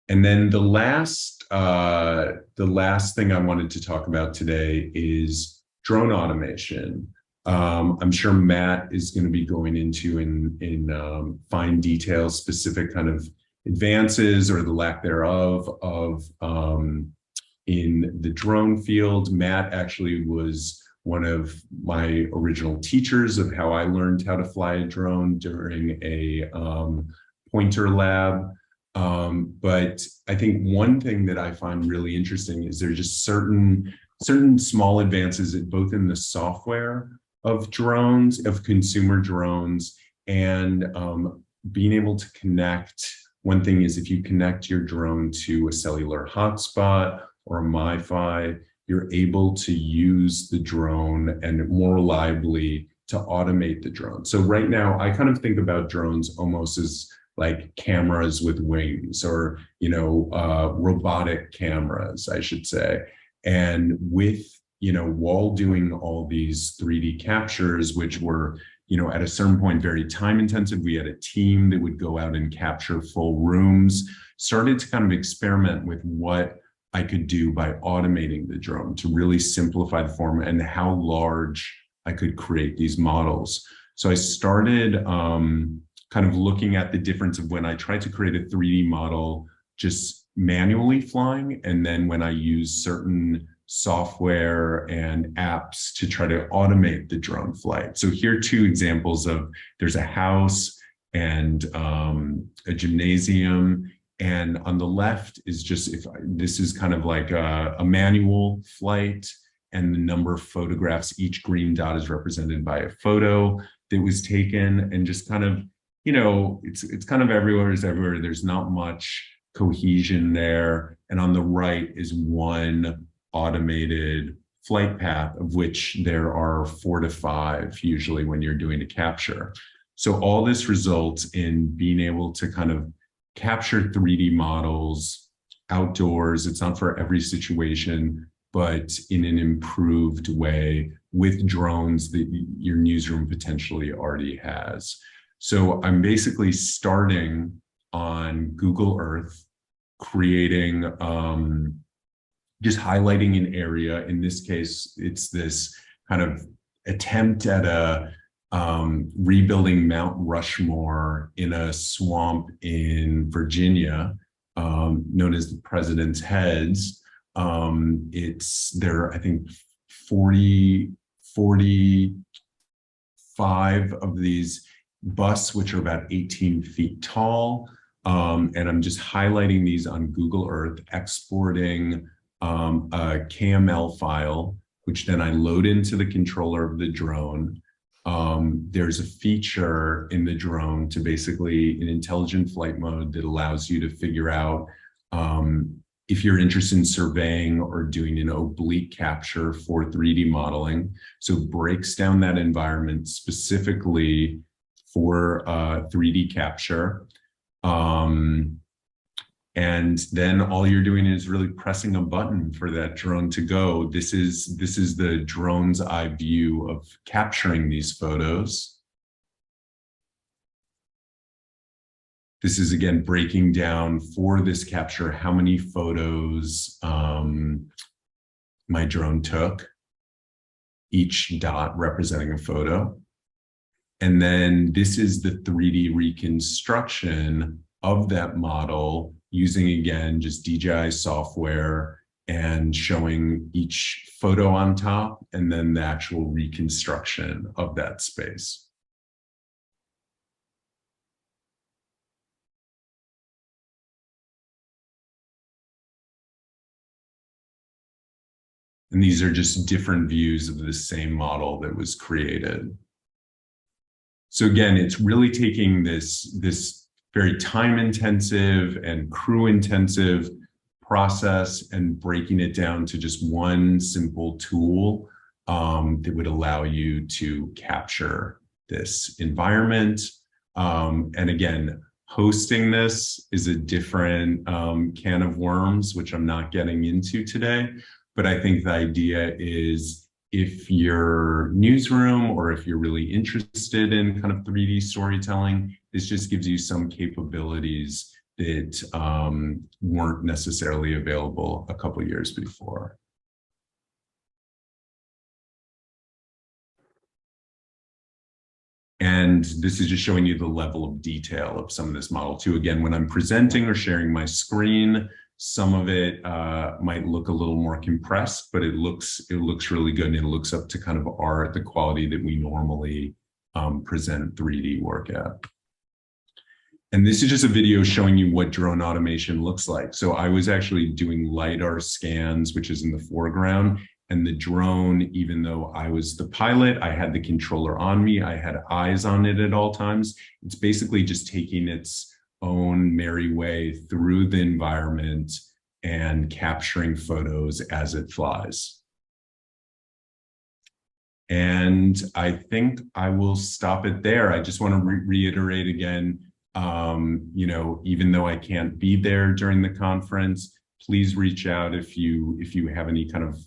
And then the last thing I wanted to talk about today is drone automation. I'm sure Matt is going to be going into in fine detail specific kind of advances or the lack thereof of in the drone field. Matt actually was one of my original teachers of how I learned how to fly a drone during a pointer lab. But I think one thing that I find really interesting is there's just certain small advances both in the software of drones, of consumer drones, and being able to connect. One thing is if you connect your drone to a cellular hotspot or a MiFi, you're able to use the drone and more reliably to automate the drone. So right now, I kind of think about drones almost as like cameras with wings, or robotic cameras, I should say. And with while doing all these 3D captures, which were at a certain point very time intensive, we had a team that would go out and capture full rooms, started to kind of experiment with what I could do by automating the drone to really simplify the form and how large I could create these models. So I started kind of looking at the difference of when I tried to create a 3D model just manually flying, and then when I use certain software and apps to try to automate the drone flight. So here are two examples of, there's a house and a gymnasium. And on the left is just, this is kind of like a manual flight, and the number of photographs, each green dot is represented by a photo that was taken, and just kind of, it's kind of everywhere is everywhere. There's not much cohesion there. And on the right is one automated flight path, of which there are 4 to 5 usually when you're doing a capture. So all this results in being able to kind of capture 3D models outdoors. It's not for every situation, but in an improved way with drones that your newsroom potentially already has. So I'm basically starting on Google Earth, creating, just highlighting an area. In this case, it's this kind of attempt at rebuilding Mount Rushmore in a swamp in Virginia, known as the President's Heads. There are, I think, 45 of these busts, which are about 18 feet tall. And I'm just highlighting these on Google Earth, exporting a KML file, which then I load into the controller of the drone. There's a feature in the drone to basically an intelligent flight mode that allows you to figure out if you're interested in surveying or doing an oblique capture for 3D modeling. So it breaks down that environment specifically for 3D capture. And then all you're doing is really pressing a button for that drone to go. This is the drone's eye view of capturing these photos. This is again breaking down for this capture how many photos my drone took, each dot representing a photo. And then this is the 3D reconstruction of that model using, again, just DJI software and showing each photo on top and then the actual reconstruction of that space. And these are just different views of the same model that was created. So again, it's really taking this very time-intensive and crew-intensive process and breaking it down to just one simple tool that would allow you to capture this environment. And again, hosting this is a different can of worms, which I'm not getting into today. But I think the idea is if you're Newsroom or if you're really interested in kind of 3D storytelling, this just gives you some capabilities that weren't necessarily available a couple of years before. And this is just showing you the level of detail of some of this model too. Again, when I'm presenting or sharing my screen, some of it might look a little more compressed, but it looks really good, and it looks up to kind of the quality that we normally present 3D work at. And this is just a video showing you what drone automation looks like. So I was actually doing LiDAR scans, which is in the foreground, and the drone, even though I was the pilot, I had the controller on me, I had eyes on it at all times. It's basically just taking its own merry way through the environment and capturing photos as it flies. And I think I will stop it there. I just want to reiterate again, you know, even though I can't be there during the conference, please reach out if you have any kind of,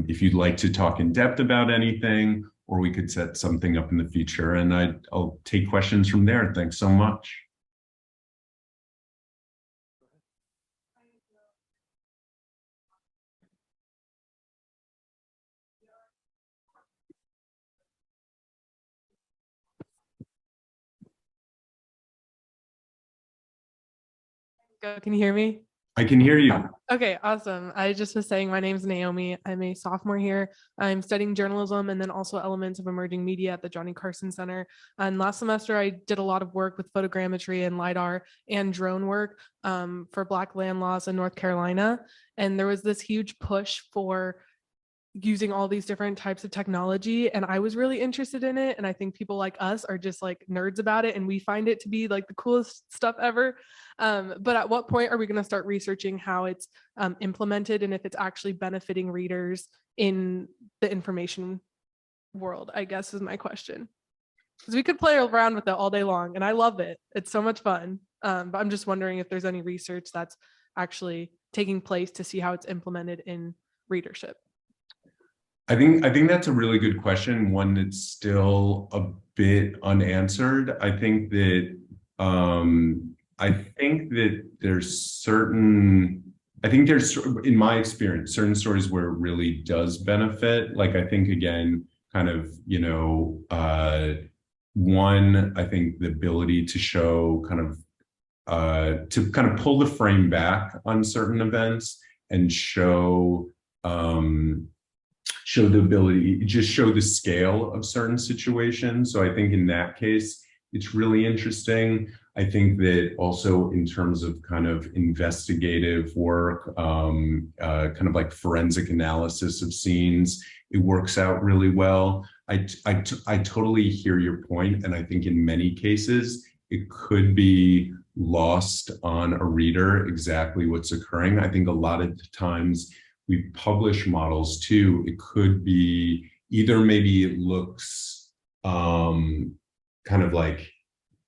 if you'd like to talk in depth about anything, or we could set something up in the future, and I'll take questions from there. Thanks so much. Can you hear me? I can hear you. Okay, awesome. I just was saying my name's Naomi. I'm a sophomore here. I'm studying journalism and then also elements of emerging media at the Johnny Carson Center. And last semester, I did a lot of work with photogrammetry and LiDAR and drone work for Black land laws in North Carolina. And there was this huge push for using all these different types of technology, and I was really interested in it, and I think people like us are just like nerds about it, and we find it to be like the coolest stuff ever. But at what point are we going to start researching how it's implemented and if it's actually benefiting readers in the information world, I guess, is my question. Because we could play around with it all day long, and I love it. It's so much fun. But I'm just wondering if there's any research that's actually taking place to see how it's implemented in readership. I think that's a really good question, one that's still a bit unanswered. I think that there's, in my experience, certain stories where it really does benefit. Like, I think, again, kind of, you know, one, I think the ability to show kind of, to kind of pull the frame back on certain events and show the ability, just show the scale of certain situations. So I think in that case, it's really interesting. I think that also in terms of kind of investigative work, kind of like forensic analysis of scenes, it works out really well. I totally hear your point, and I think in many cases, it could be lost on a reader exactly what's occurring. I think a lot of times we publish models too. It could be either maybe it looks kind of like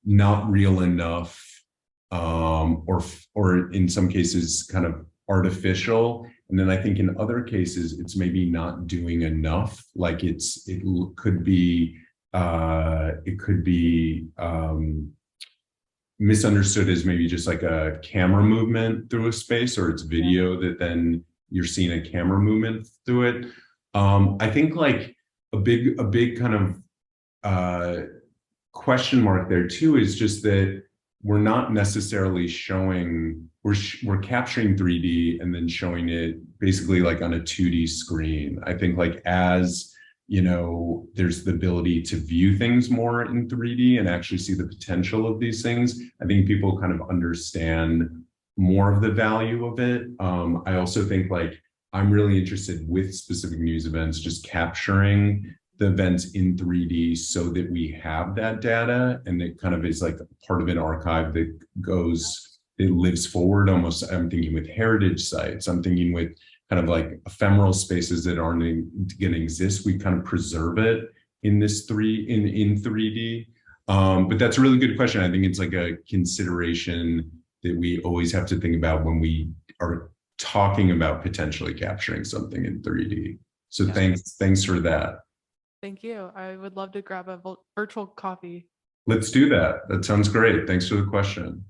not real enough or in some cases kind of artificial. And then I think in other cases, it's maybe not doing enough. Like it could be misunderstood as maybe just like a camera movement through a space, or it's video that then you're seeing a camera movement through it. I think like a big kind of question mark there too is just that we're not necessarily showing, we're capturing 3D and then showing it basically like on a 2D screen. I think like as you know, there's the ability to view things more in 3D and actually see the potential of these things. I think people kind of understand more of the value of it. I also think like I'm really interested with specific news events, just capturing the events in 3D so that we have that data and it kind of is like part of an archive that goes, it lives forward almost. I'm thinking with heritage sites, I'm thinking with kind of like ephemeral spaces that aren't going to exist. We kind of preserve it in this in 3D. But that's a really good question. I think it's like a consideration that we always have to think about when we are talking about potentially capturing something in 3D. So thanks for that. Thank you. I would love to grab a virtual coffee. Let's do that. That sounds great. Thanks for the question.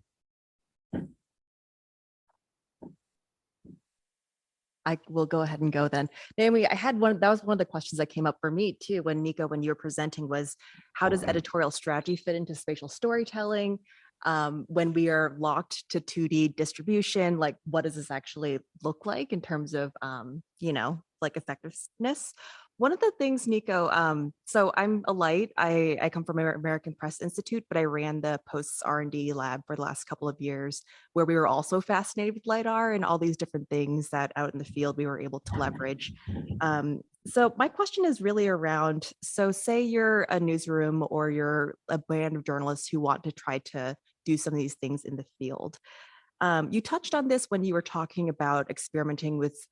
I will go ahead and go then. Naomi, I had that was one of the questions that came up for me too when Niko, when you were presenting, was how does editorial strategy fit into spatial storytelling? When we are locked to 2D distribution, like what does this actually look like in terms of, you know, like effectiveness? One of the things, Niko, so I'm a light, I come from American Press Institute, but I ran the Posts R&D lab for the last couple of years, where we were also fascinated with LiDAR and all these different things that out in the field we were able to leverage. So my question is really around, so say you're a newsroom or you're a band of journalists who want to try to do some of these things in the field. You touched on this when you were talking about experimenting with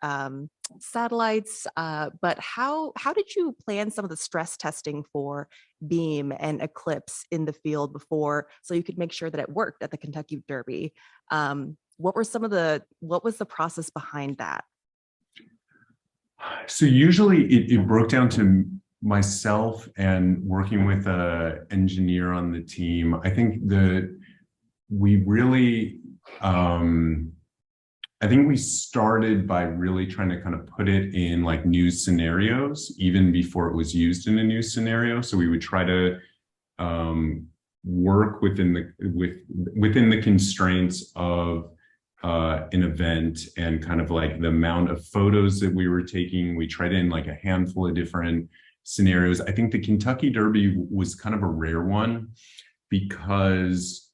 satellites, but how did you plan some of the stress testing for beam and eclipse in the field before, so you could make sure that it worked at the Kentucky Derby? What was the process behind that? So usually it broke down to myself and working with an engineer on the team. I think we really, I think we started by really trying to kind of put it in like news scenarios, even before it was used in a news scenario. So we would try to work within the constraints of an event and kind of like the amount of photos that we were taking. We tried in like a handful of different scenarios. I think the Kentucky Derby was kind of a rare one because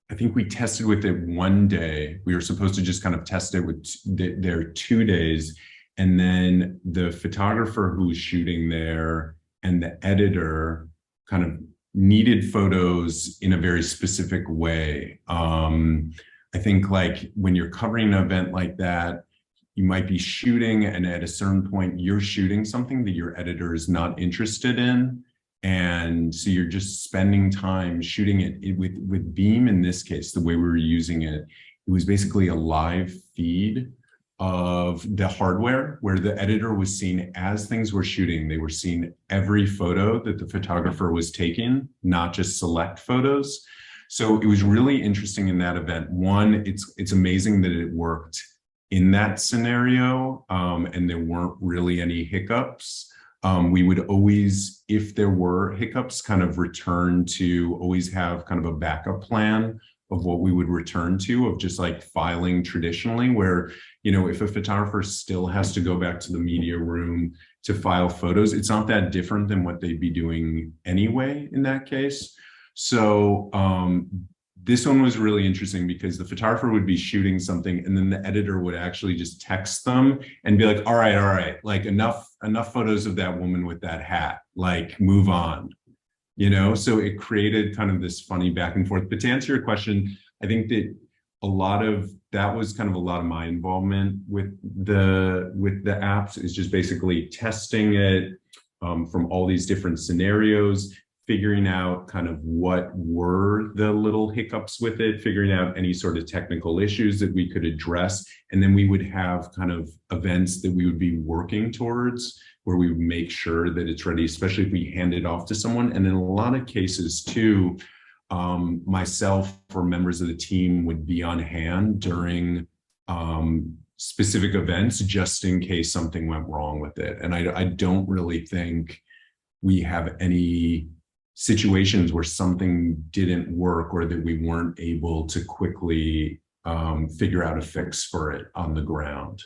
I think we tested with it one day. We were supposed to just kind of test it with their 2 days. And then the photographer who was shooting there and the editor kind of needed photos in a very specific way. I think like when you're covering an event like that, you might be shooting and at a certain point you're shooting something that your editor is not interested in. And so you're just spending time shooting it with Beam. In this case, the way we were using it, it was basically a live feed of the hardware where the editor was seeing as things were shooting. They were seeing every photo that the photographer was taking, not just select photos. So it was really interesting in that event. One, it's amazing that it worked in that scenario, and there weren't really any hiccups. We would always, if there were hiccups, kind of return to always have kind of a backup plan of what we would return to, of just like filing traditionally, where, you know, if a photographer still has to go back to the media room to file photos, it's not that different than what they'd be doing anyway in that case. So this one was really interesting because the photographer would be shooting something and then the editor would actually just text them and be like, all right, like enough photos of that woman with that hat, like move on, you know? So it created kind of this funny back and forth. But to answer your question, I think that that was kind of a lot of my involvement with the apps, is just basically testing it from all these different scenarios, figuring out kind of what were the little hiccups with it, figuring out any sort of technical issues that we could address. And then we would have kind of events that we would be working towards where we would make sure that it's ready, especially if we hand it off to someone. And in a lot of cases too, myself or members of the team would be on hand during specific events just in case something went wrong with it. And I don't really think we have any situations where something didn't work or that we weren't able to quickly figure out a fix for it on the ground.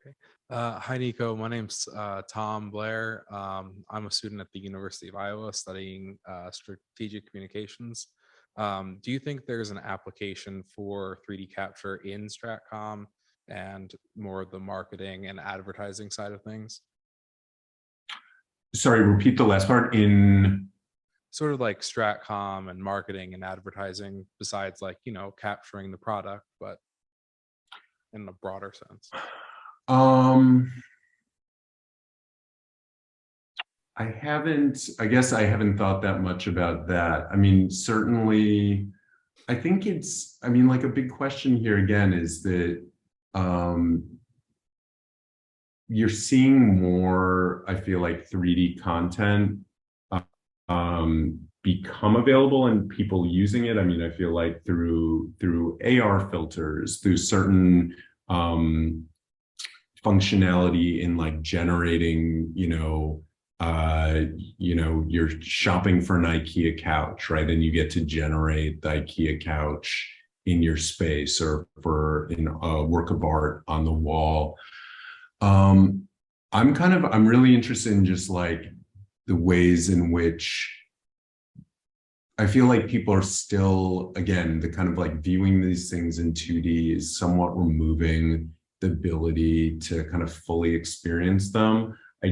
Okay. Hi, Niko. My name's Tom Blair. I'm a student at the University of Iowa studying strategic communications. Do you think there's an application for 3D capture in StratCom and more of the marketing and advertising side of things? Sorry, repeat the last part. In sort of like StratCom and marketing and advertising, besides like, you know, capturing the product, but in a broader sense. I guess I haven't thought that much about that. I mean, certainly, I think it's, I mean, like a big question here again is that you're seeing more, I feel like 3D content become available and people using it. I mean, I feel like through AR filters, through certain functionality in like generating, you're shopping for an IKEA couch, right? And you get to generate the IKEA couch in your space or for a work of art on the wall. I'm really interested in just like the ways in which I feel like people are still, again, the kind of like viewing these things in 2D is somewhat removing the ability to kind of fully experience them. I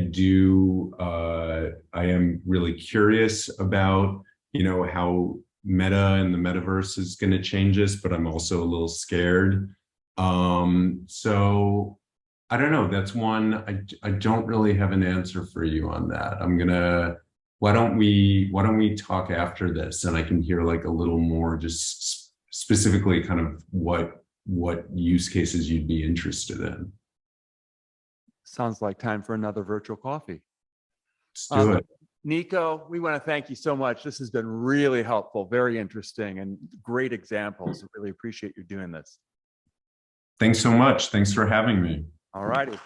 am really curious about, how meta and the metaverse is going to change this, but I'm also a little scared. So I don't know. That's one. I don't really have an answer for you on that. Why don't we talk after this and I can hear like a little more just specifically kind of what use cases you'd be interested in. Sounds like time for another virtual coffee. Let's do it. Niko, we want to thank you so much. This has been really helpful, very interesting, and great examples. I really appreciate you doing this. Thanks so much. Thanks for having me. All righty.